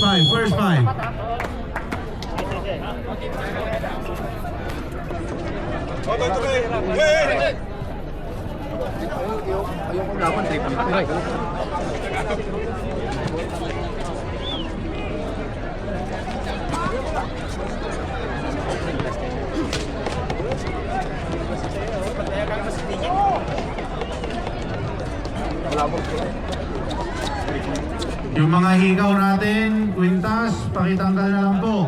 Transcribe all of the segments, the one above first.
five, first five. Ayokong laban, triple. Yung mga higaw natin, kwintas, pakitanggal na lang po.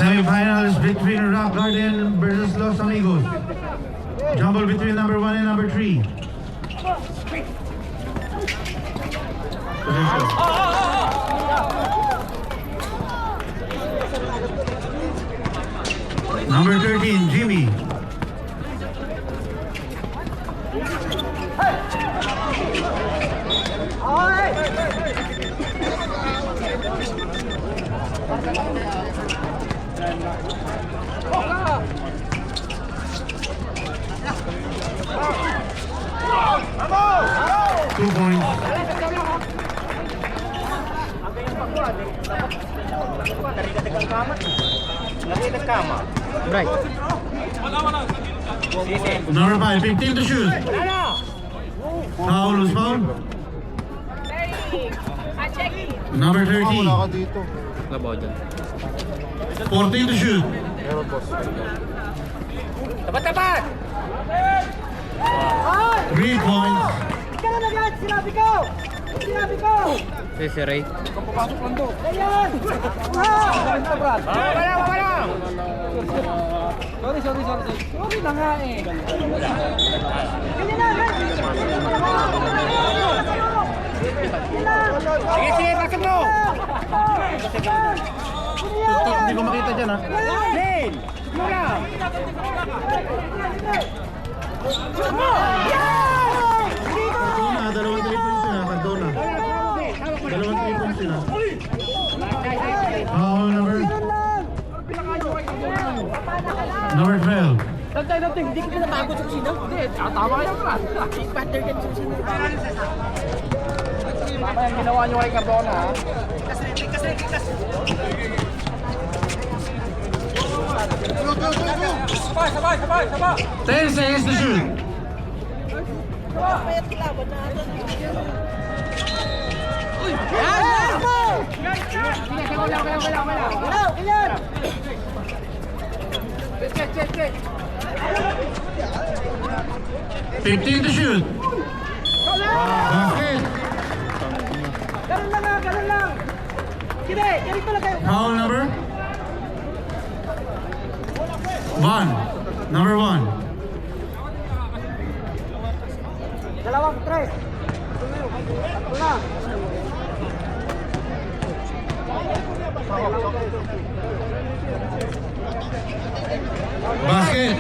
Semifinals between Rock Garden versus Los Amigos. Jumble between number 1 and number 3. Number 13, Jimmy. Two points. Right. Number 5, 15 to shoot. Foul, loose foul. Number 13, Labaw dyan. 14 to shoot. Meron, boss. Tapat! 3 points. Ikaw na yan! Sinabi ko! Sinabi ko! Si Ray. Kapapasok lang to! Ayan! Wala! Sorry. Sorry na nga eh. Ganyan na! Sige, pasok mo! Hindi ko makita dyan, ha? Lane! Mura! Cardona, dalawang 3 points sila. Cardona. Dalawang 3 points sila. Foul number 12. Dantay, hindi kita napagod sa kusina. Hindi, tama kayo pa. Partner ka sa kusina. Tama yung ginawa nyo kay Cardona, ha? Tikas. Sabay! 10 seconds to shoot. Check. 15 to shoot. Basket. Ganun lang. Sige, ganito lang kayo. Foul number 1. Number 1. Dalawang tres. Tatlo na. Basket.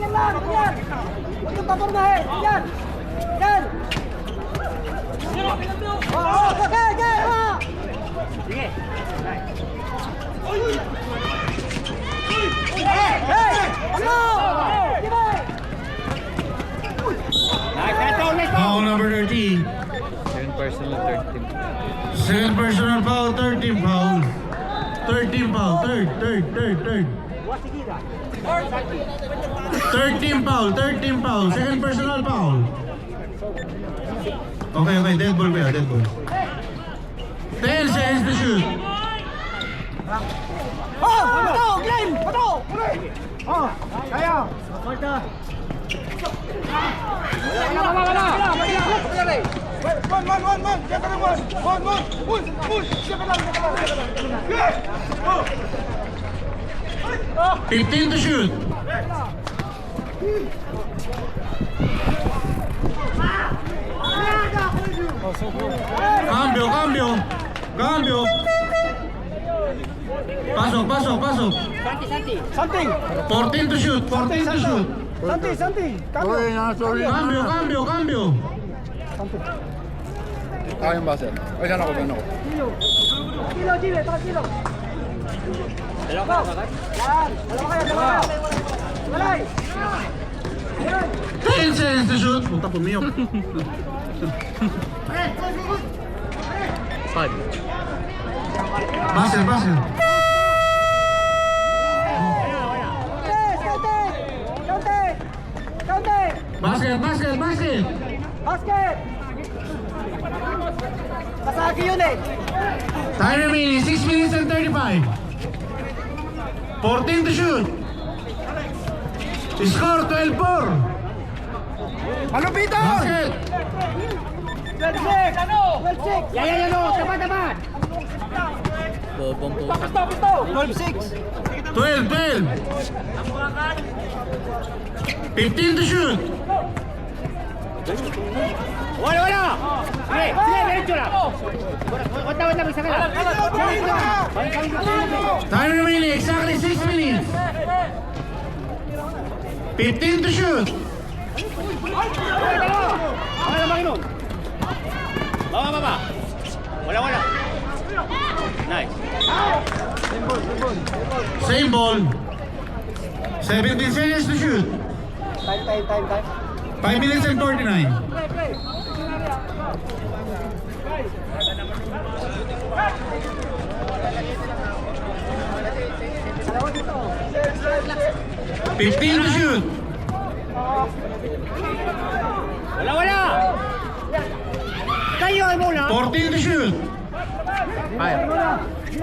Yan lang. Huwag yung papornahin. Yan. Okay. Sige. Ano? Foul number 13. Second personal, third team. Second personal foul, third team foul. Third team foul, third. Third team foul, second personal foul. Okay, dead ball kuya, dead ball. 10 seconds to shoot. Glenn! Pato! Kaya! Wala! One! Check ka lang, one! Check ka lang! 15 to shoot. Cambio. Pasok. Something! 14 to shoot. Something! Cambio. Kayang ba, sir? Ay, saan ako? Kilo, Jimmy! Kilo! Dalawa kayo! Walay! 10 seconds to shoot. Puta, pumiyok. 5. Basket, basket. Basket, basket, basket. Basket! Masagi yun eh! Time remaining 6 minutes and 35. 14 to shoot. Score 12-4. Malupito! Basket. 12-6! 12-6! Yan, no! Tama! Bobong po. Pisto! 12-6! 12. 15 to shoot. Wala! Sige, diretso lang! Wala, isa ka lang! Time remaining exactly 6 minutes. 15 to shoot. Wala naman inom! Baba! Wala! Nice! Same ball. 17 seconds to shoot. Time. 5 minutes and 49. $15 to shoot. Wala! Kayo ay muna! 14 to shoot.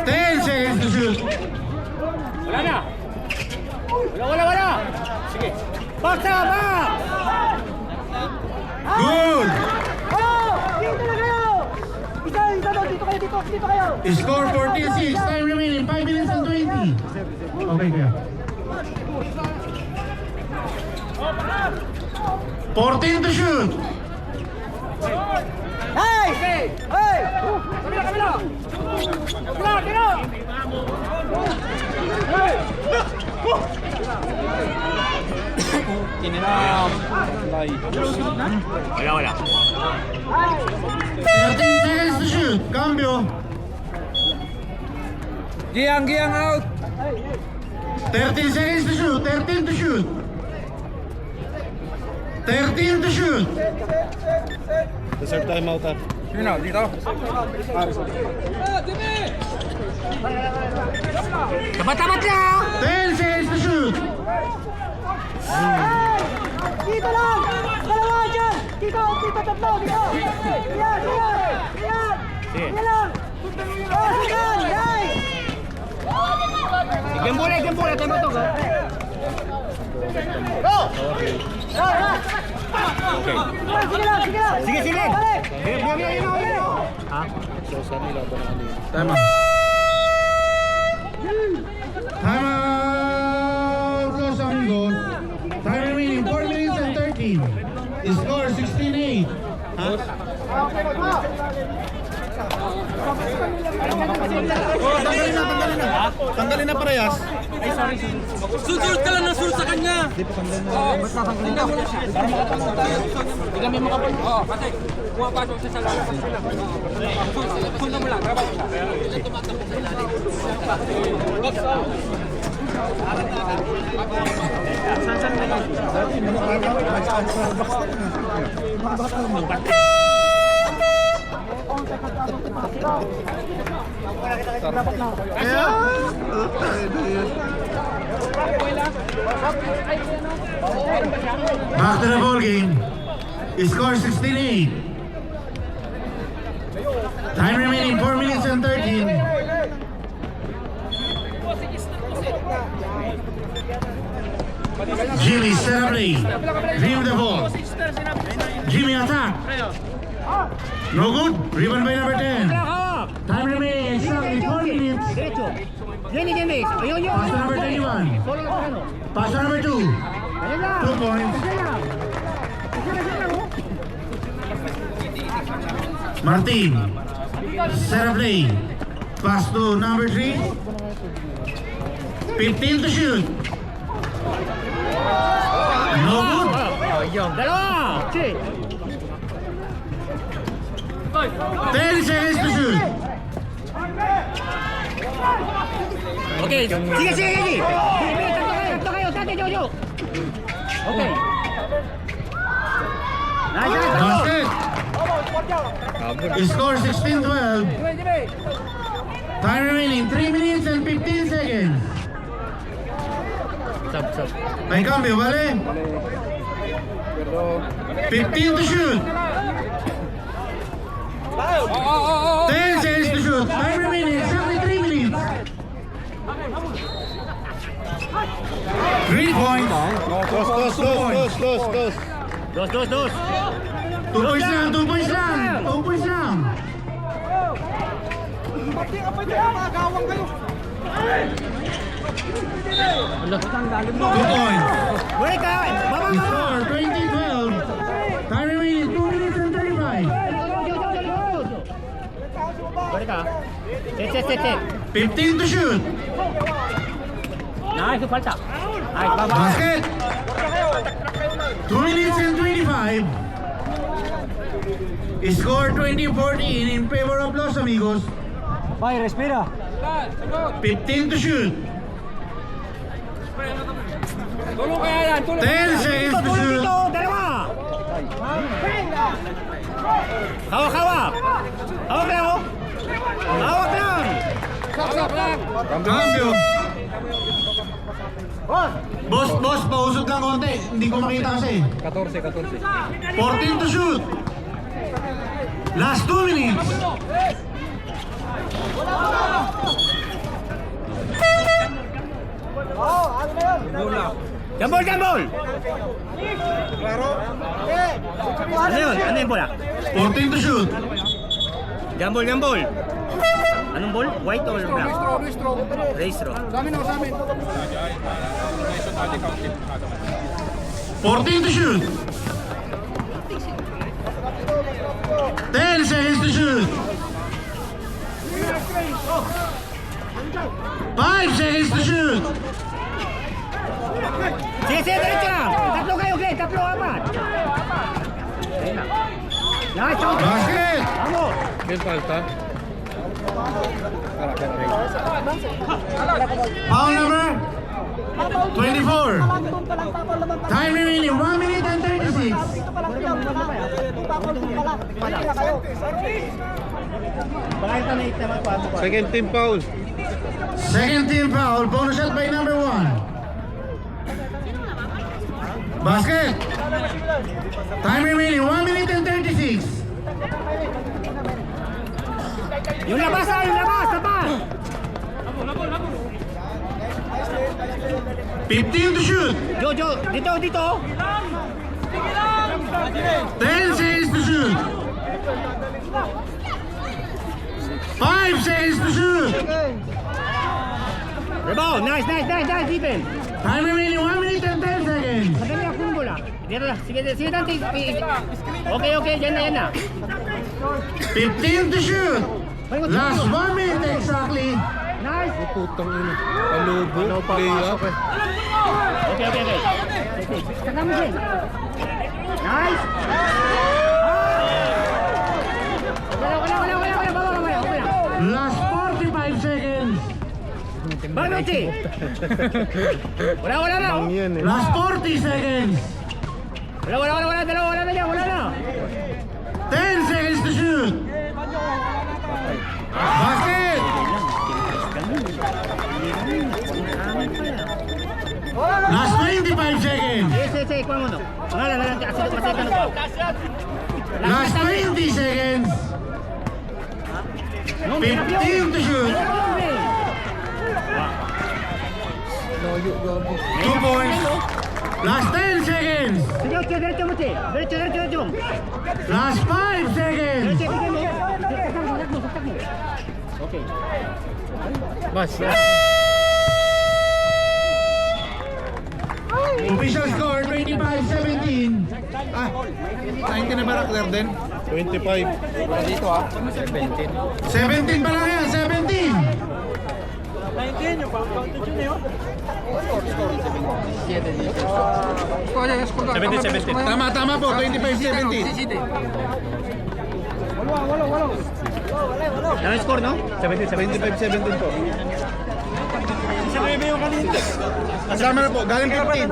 10 seconds to shoot. Wala na! Wala! Sige! Baksa! Good. Dito na kayo! Dito kayo! Score 14-6. Time remaining 5 minutes and 20. Okay, kaya. 14 to shoot. Hey! Kabila! Wala! 13 seconds to shoot. Cambio. Giyang out. 13 seconds to shoot. 13 to shoot. 13 to shoot. Deserve time out, ha. Sino? Dito? Tapat lang! 10 seconds to shoot. Dito lang! Dalawa dyan! Dito! Tatlo! Dito! Yan! Yan lang! Yan! Yay! Gembole! Tempo to! Go! Sige! Balik! Time out. Time out, Los Amigos. Time remaining 4 minutes and 13. Score 16-8. Tanggalin na parehas. Susunod ka lang ng sul sa kanya. Tingnan mo lang siya. Tingnan mo makapal. Oo, kasi pumapasok siya sa labas. Sundan mo lang. Trabaho siya. Back to the ball game. Score 16-8. Time remaining 4 minutes and 13. Jimmy set up play. Dream the ball. Jimmy attack. No good. Rebound by number 10. Time remaining exactly 4 minutes. Jenny! Ayun yun! Pass to number 21. Solo lang ano? Pass to number 2. Ayun lang! 2 points. Martin. Set up play. Pass to number 3. 15 to shoot. No good. Dalawa! Che! 10 seconds to shoot. Okay, sige! Tatlo kayo, Tate Jojo! Okay. Basket. Score 16-12. Time remaining 3 minutes and 15 seconds. May cambio, vale? 15 to shoot. 10 seconds to shoot. Time remaining exactly 3 minutes. 3 points. Dos. 2 points lang, 2 points lang. 2 points lang. Two points. Score 20-12. Time remaining 2 minutes and 35. 15 to shoot. Basket. 2 minutes and 25. Score 20-14 in favor of Los Amigos. Bay, respira. 15 to shoot. Tulong kaya yan, tulong. 10 seconds to shoot. Dalawa. Hawak. Hawak lang, oh. Hawak lang. Saksak lang. Cambio. Boss, pausot lang konti. Hindi ko makita kasi. 14. 14 to shoot. Last 2 minutes. Jambol. Ano yun bola? 14 to shoot. Jambol. Anong ball? White or black? Race straw. 14 to shoot. 10 seconds to shoot. 5 seconds to shoot. Sige, diretso lang. Tatlo kayo, Glenn. Tatlo, apat. Nice, okay. Basket. Vamos. Bien falta. Foul number 24. Time remaining 1 minute and 36. Second team foul. Second team foul. Bonus shot by number 1. Basket. Time remaining 1 minute and 36. Yung labas, tapat. 15 to shoot. Jojo, dito. 10 seconds to shoot. 5 seconds to shoot. Rebound, nice, defense. Time remaining 1 minute and 10 seconds. Madali ako yung bola. Dito na, sige, Dante. Okay, yan na. 15 to shoot. Last 1 minute exactly. Nice. Putang ina. Palubo. Play up. Okay. Saka mo din. Nice. Wala. Last 45 seconds. Banuti. Wala na. Last 40 seconds. Wala na. 10 seconds to shoot. Basket. Last 25 seconds. Yes, kuha mo no. Pangalan na lang kasi masaya ka pa. Last 20 seconds. 15 to shoot. 2 points. Last 10 seconds. Sige, diretso mo, Che. Diretso. Last 5 seconds. Bigyan mo. Saksak mo. Okay. Mas. Official score 25-17. 19 na ba clear din? 25. 17 pa lang yan, 17. 19 yung pang-counted yun eh. 17. Tama po, 25-17. Ano yung score, no? 25-17 po. Kasama na po, galing 15.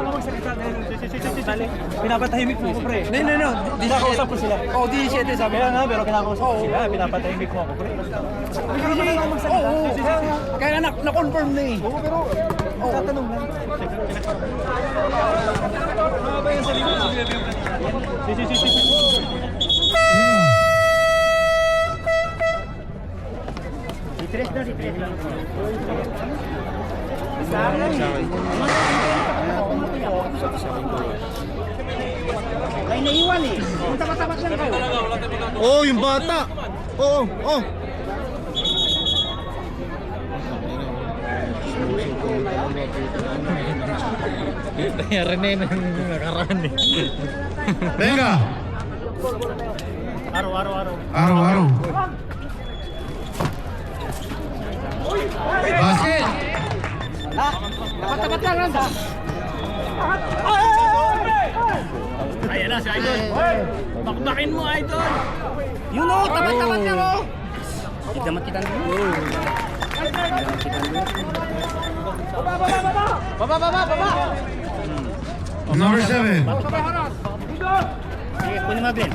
Pinapatahimik mo ako, pre. No. Kinakausap ko sila. Oo, 17 sabi na, pero kinakausap ko sila. Pinapatahimik mo ako, pre. Oo. Kaya na-confirm na eh. Oo, pero... tatanong lang. Ay, naiwan eh. Kung tapat-tapat lang kayo. Oh, yung bata. Oo, oh. Kaya Rene nang nakaraan eh. Venga. Araw-araw. Araw-araw. Basket. Tapat-tapat lang lang. Ayan na si Idol. Bakbakin mo, Idol. Yun o, tapat-tapat lang o. Kita makitan dulu. Baba. Number 7. Sige, kunin mo, Glenn.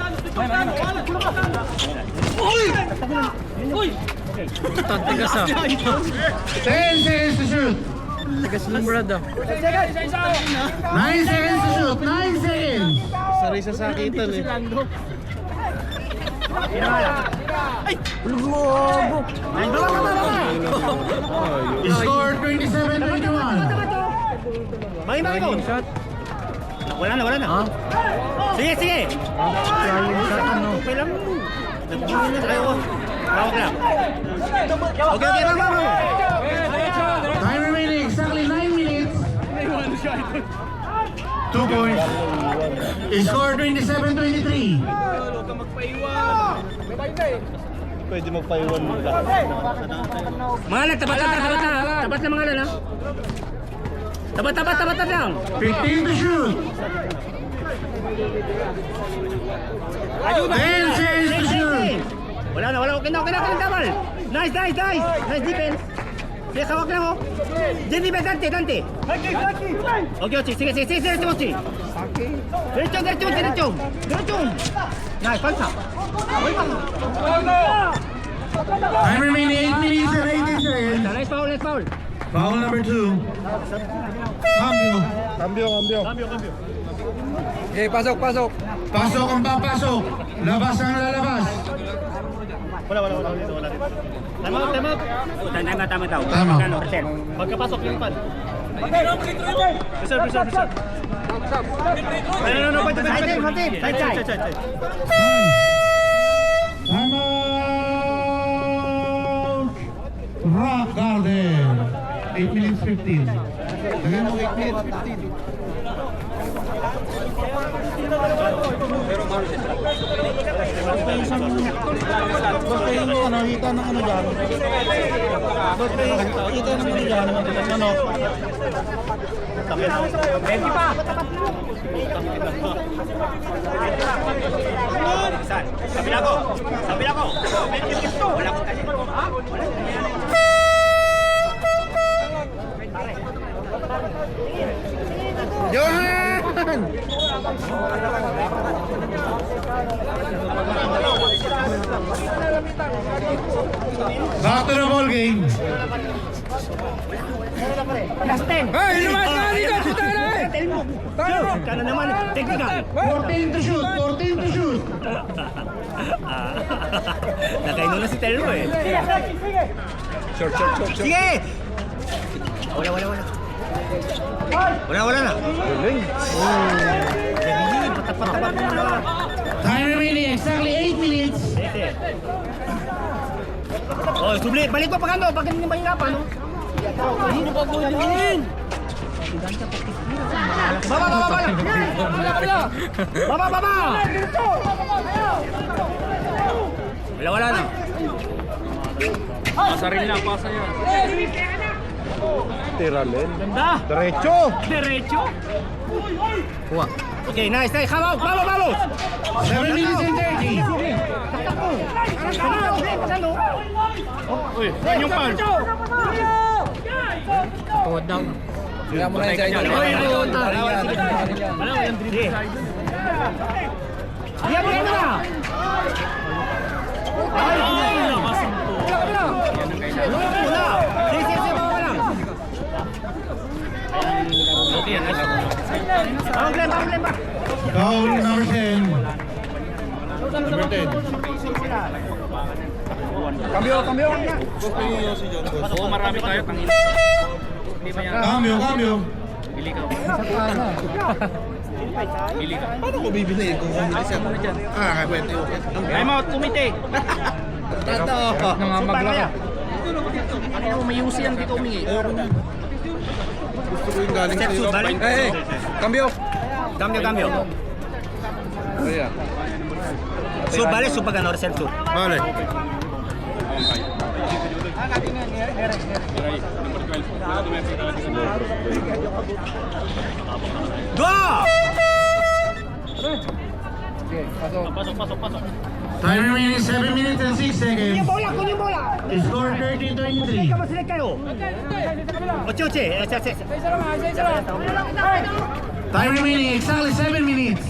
Uy! Tigas ah. 10 seconds to shoot. Tigas ng brad ah. 9 seconds to shoot. 9 seconds. Saray sa sakitan eh. Score 27-21. Bagi ko. Wala na. Sige. Okay lang. Nagbuhin na kayo. Tawag lang. Okay, bang. Time remaining exactly 9 minutes. 2 points. Score 27-23. Pwede magpaiwan mo lang. Mga tapat na mga lan ha. Tapat lang. 15 to shoot. 10 seconds to shoot. Wala. Okay na, tabal. Nice defense. Sige, kawak lang oh. Diyan defense, Dante. Okay, sige, diretso. Nice, pansa. Time remaining 8 minutes and 18 seconds. Nice foul. Foul number 2. Cambio. Okay, pasok. Pasok ang papasok. Labas ang lalabas. Wala dito. Time out. Tama. Pagkapasok yung pad. Reserve. No, side. Time out. Rock Garden. 8 minutes 15. Lagyan mo 8 minutes 15. Basta yung hita ng ano dyan. Basta yung hita ng ano dyan. Ano? Ready pa! Sabila ko! Wala akong kasi. Johan! Back to the ball game. Last 10! Hey, lumas ka dito! Puta na eh! Kana naman, technical! 14 to shoot. Nakaino na si Telmo eh. Short. Sige! Wala na. Patapat mo na. Time remaining exactly 8 minutes. Oh, subli. Balik pa pag hindi mahirapan. Hindi pa gulin. Baba! Wala na. Pasarin lang, pasa yan. Tiralen. Ganda. Diretso! Kuha. Okay, nice. Vamos! 7 minutes and 30. Uy, yung pan. Kawad daw. Kaya mo na yung side. Oy, puta. Diyan mo na! Foul number 10. Number 10. Cambio. Oo, marami tayo. Tangin. Hindi ba yan? Cambio. Bili ka. Paano ko bibili kung kumili siya? Kwento yun. Time out, kumite. Tato! Nangamagla ka. Ano, may UC yan dito umingi. Gusto ko yung galing sa'yo. Cambio. Kaya. So, bale, so pag ano, reserve so. Vale. Dua! Time remaining 7 minutes and 6 seconds. Score 30-23. Time remaining exactly 7 minutes.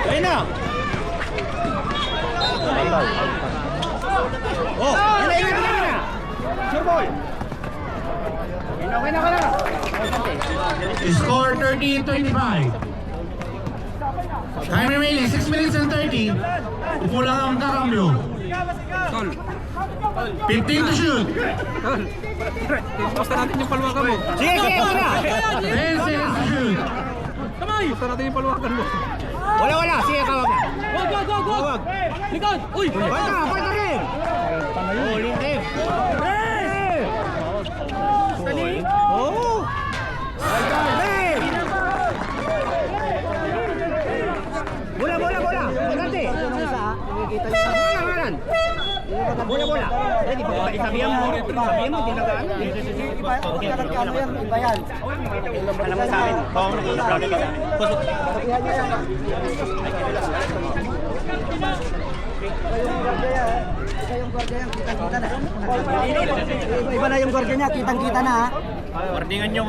Ayun na! Oh! Ayun na! Sure ball! Score 30-25. Time remaining 6 minutes and 30. Upo lang ang kakambyo. 15 to shoot. Basta natin yung paluwakan mo. Sige, wala! 10 seconds to shoot. Basta natin yung paluwakan mo. Wala! Sige, kawag na! Wag! Likod! Uy! Falta rin! Uling rin! Oh! Bola! Magante! Bola! Ready pa ba? Sabihan mo, dinagaan. Iba yan. Alam mo sa amin. Iba na yung gwardiya niya, kitang-kita na ha. Warningan nyo.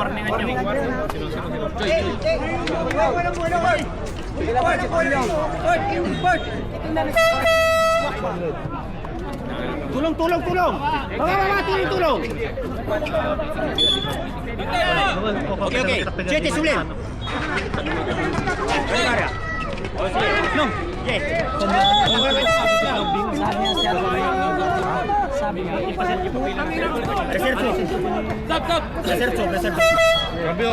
Tulong! Mga tulong! Okay. Jete, sulim! No! Yes! Reserve. Cambio.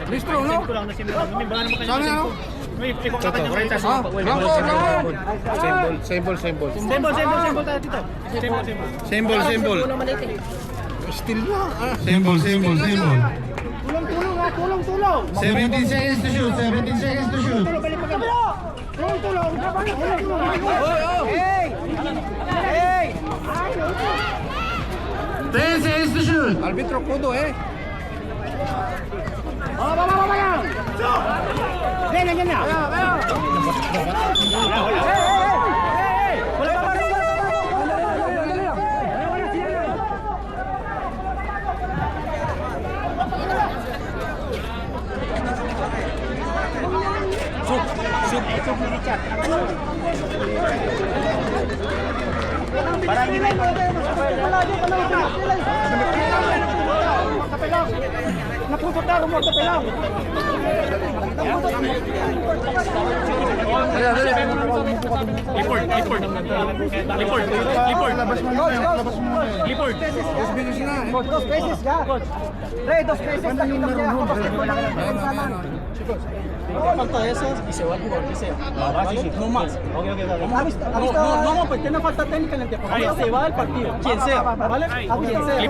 Listro, no? Sana ano? Symbol tayo dito. Symbol. Still lang. Symbol. Tulong! 17 seconds to shoot. Tulong! Hey! 10 seconds to shoot. Arbitro kudo Baba lang! Nandiyan na! Parang hindi napupunta mo sa pelang. Lipord. Dos pesos ya. Dos pesos na hinam niya ako basketball lang sana. ¿Cuánto es eso? Dice igual por dice. No más. No, pues tiene falta técnica en el tiempo. Se va al partido. Quien sea, ¿vale? Quien sea.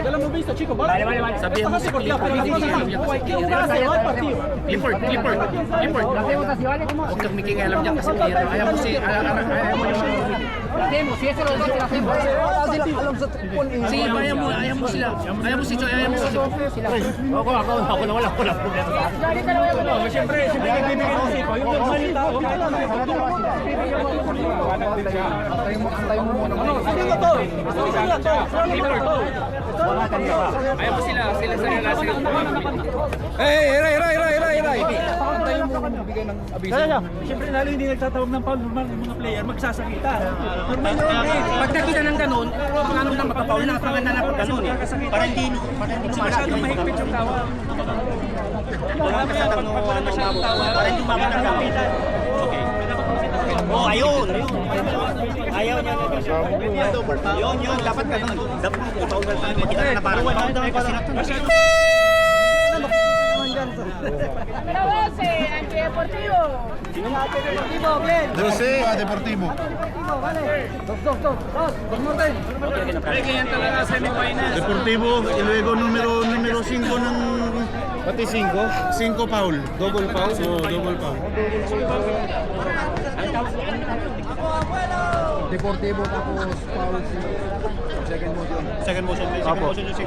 Ya lo hemos visto, chicos, ¿vale? Vale. Sabemos que cualquier jugador se va al partido. Clifford. Hacemos así, ¿vale? Huwag kang mikikialam dyan kasi ayaw mo Hacemos, si eso lo hacemos. Sí, ayaw mo sila. Ayaw mo si Choy, ayaw mo si Choy. Ako na wala problema. Siyempre, nagbibigay ng siko. Yung normal yung tao. Antayin mo muna. Sige mo to. Ayaw mo sila sa relasi. Hiray. Antayin mo bigay ng abiso. Siyempre lalo hindi nagtatawag ng foul, normal yung mga player magsasakita. Normal yun. Pag nakita ng ganun, ano lang makapaul na pangan na pag ganun eh. Para hindi masyadong mahigpit yung tawag. Para hindi mapagkapitan. Okay. Oh, ayun. Ayaw niya. Yun. Dapat ganun. Dapat foul na tayo. Kita na parang foul daw kasi Deportivo. 12, Deportivo. Ganyan talaga semi-final. Deportivo, y luego número 5 ng... Pati 5? 5 foul. Double foul? Oo, double foul. Deportivo tapos foul second motion yung 5.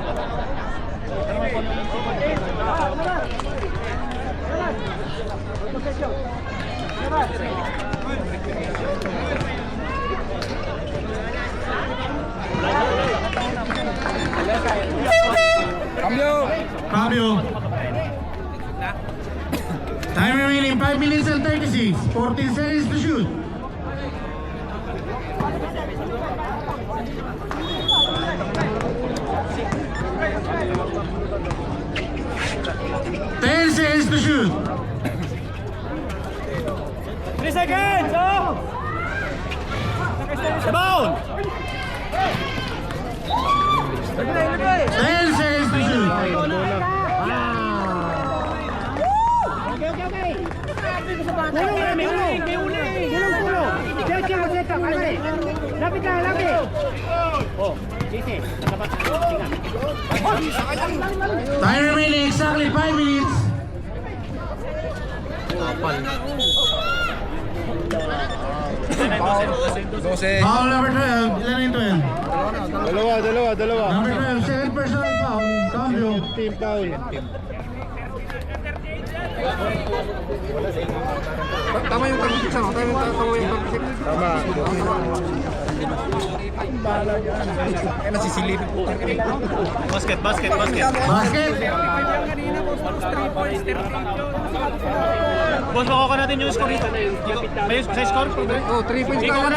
Fabio. Time remaining 5 minutes and 36. 14 seconds to shoot. Ten seconds to shoot. 3 seconds! Oh! Rebound! 10 seconds to shoot. Time remaining exactly 5 minutes. Foul number 12. Ilan yung 12? Dalawa. Number 12, second personal foul. Cambio. Team foul. Tama yung 36 ano? Tama yung 36. Tama. Nasisilipin po. Basket. Basket. Boss, makuha natin yung score dito. May score? Oh, 3 points Ikaw ka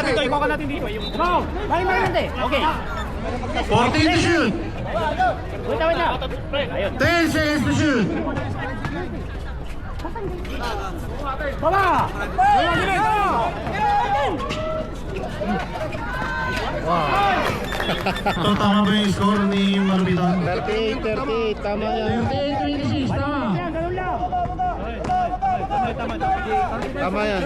natin dito. Wow! Okay. 14 to shoot. Wait na. 10 seconds to shoot. Baba! So tama ba yung score ni Malupitan? 38, tama yan. 38-26, tama. Tama yan.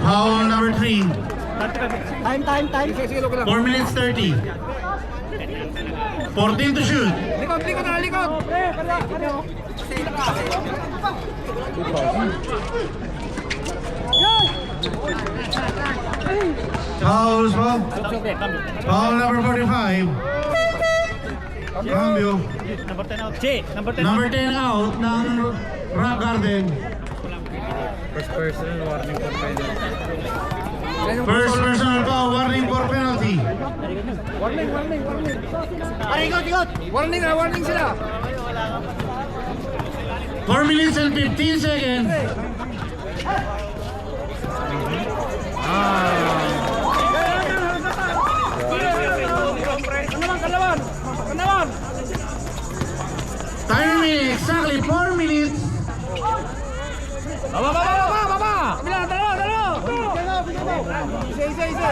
Foul number 3. Time. 4 minutes 30. 14 to shoot. Likod. Fouls po. Foul number 45. Cambio. Number 10 out. Number 10 Number 10 out ng Rock Garden. First personal warning for penalty. First personal foul, warning for penalty. Warning sila. 4 minutes and 15 seconds. Time remaining exactly 4 minutes. Baba! Kabila, dalawa! Isa.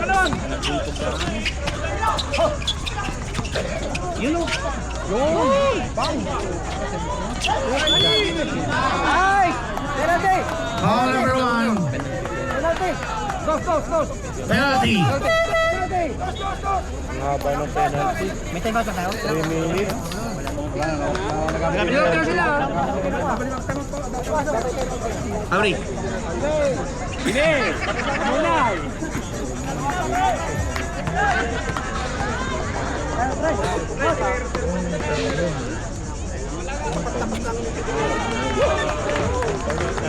Kanan! Yun! Bang! Ay! Penalty! Foul number 1. Penalty! Go! Penalty. Ang haba ng penalty. May time out na tayo? 3 minutes. Abri.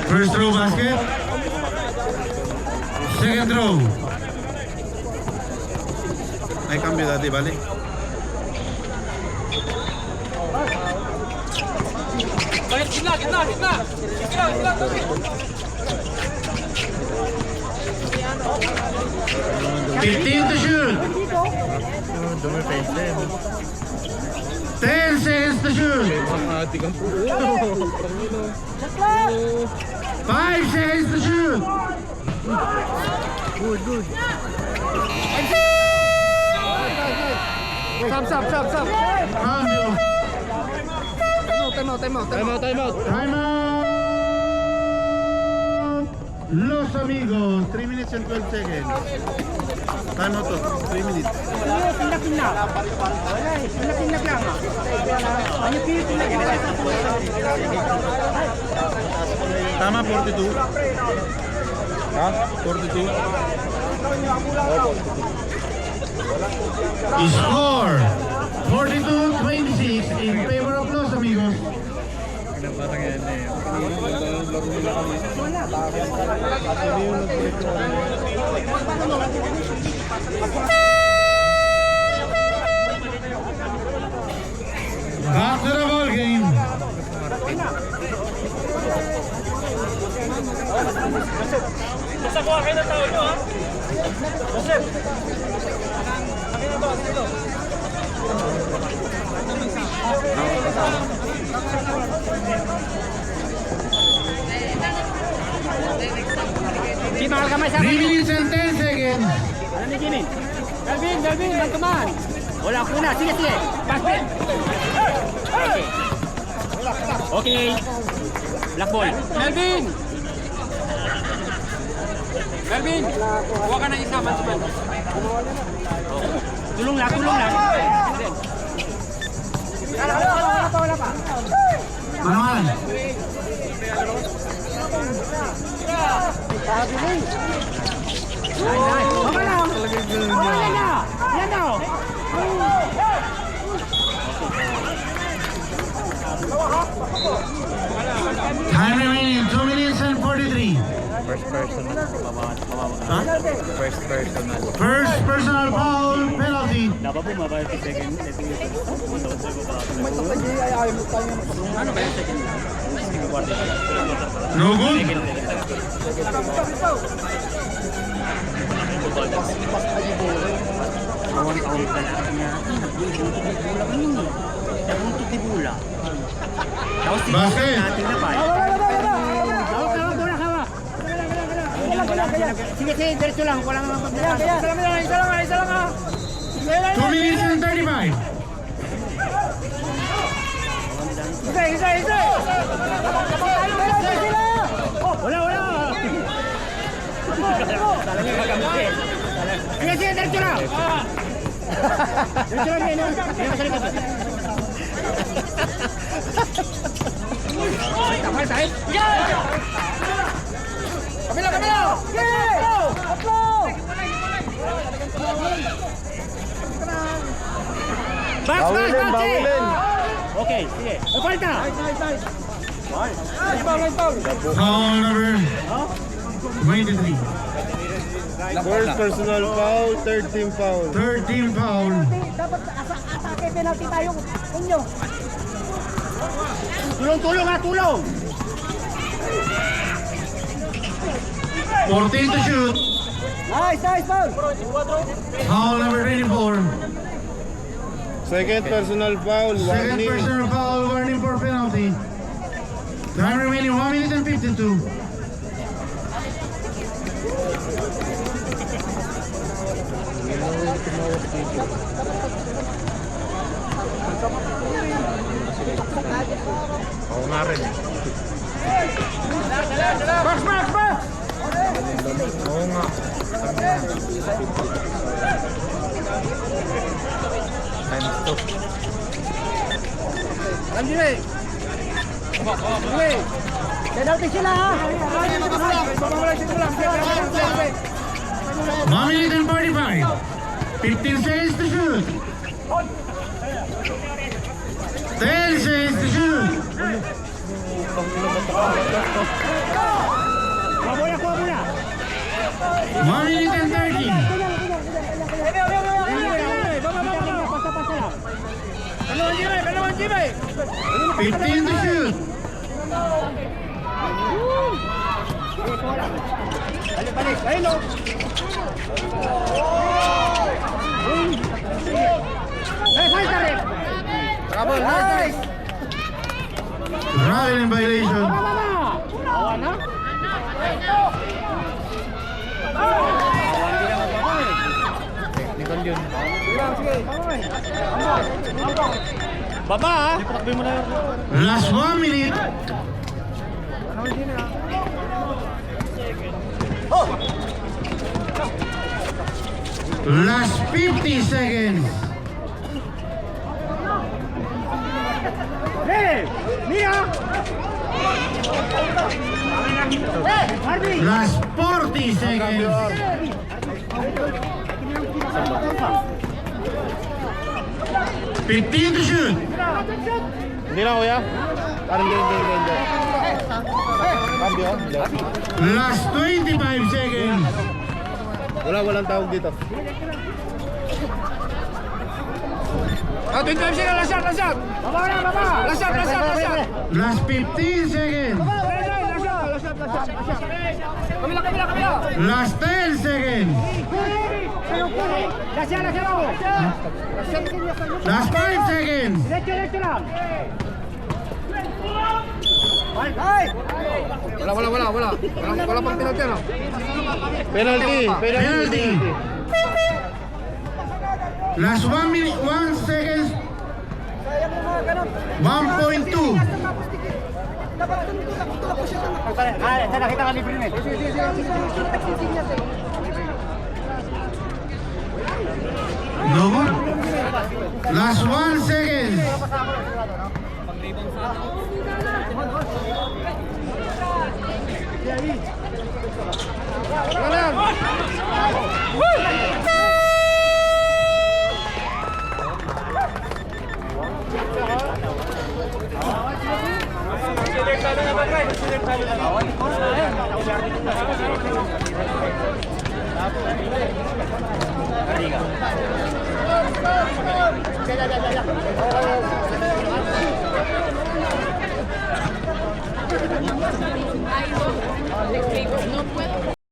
First row basket. Second row. May cambio dati, bali. Bayad, gitna. 15 to shoot. 10 seconds to shoot. 5 seconds to shoot. Stop. Cambio. Time out. Time out. Los amigos. 3 minutes and 12 seconds. Time out to. 3 minutes. Tama, 42. Ha? 42? Score 42-26 in favor of Los Amigos. Parang yan eh. Back to the ball game. Sasakuha kayo ng tao nyo, ha? Joseph! Bakal kamay sa 3 minutes and 10 seconds. Ano ni Jimmy? Galvin, bangkaman. Wala ko na. Sige. Pass. Okay. Black ball. Melvin! Kuha ka ng isa, man-to-man. Tulong lang. Wala pa. Manaman. Okay lang. Yan na. Time remaining 2 minutes and 43. First personal. First personal foul penalty. No good. Basket. Sige, diretso lang. Wala nang pagdala. Isa lang. 2 minutes and 35. Isa. Wala. Sige, diretso lang. Diretso lang, Neno. Neno, sa likod. Fight. Kabila! Bawilin! Okay, sige. Falta! Foul number 23. First personal foul, third team foul. Third team foul. Dapat atake penalty tayo kunyo. Tulong! 14 to shoot. Nice, foul. Foul number 24. Second personal foul, Second warning. personal foul, warning for penalty. Time remaining 1 minute and 52. Oo nga rin. Box! Oo nga. Times 2. Andre! Andre! Penalty sila ha. 1 minute and 45. 15 seconds to shoot. 10 seconds to shoot. Kuha muna. 1 minute and 13. Pasa lang. 15 to shoot. Balik. Ayun o. Nice. Bravo, nice! Travel in violation. Awa na. Technical yun. Baba ha! Last 1 minute. Last 50 seconds. Hey! Mia! Hey! Harvey! Last 40 seconds. 15 to shoot. Hindi na kuya? Parang hindi. Cambio? Hindi. Last 25 seconds. Walang tawag dito. 25 sila, last shot! Baba na, baba! Last shot! Last 15 seconds. Kabila! Last 10 seconds. Lasya mo! Last 5 seconds. Diretso lang! Ay! Wala pang penalty ano? Penalty! Penalty. Last 1 minute, 1 seconds. 1.2. Sana kita kami Brunel. No good. Last 1 second.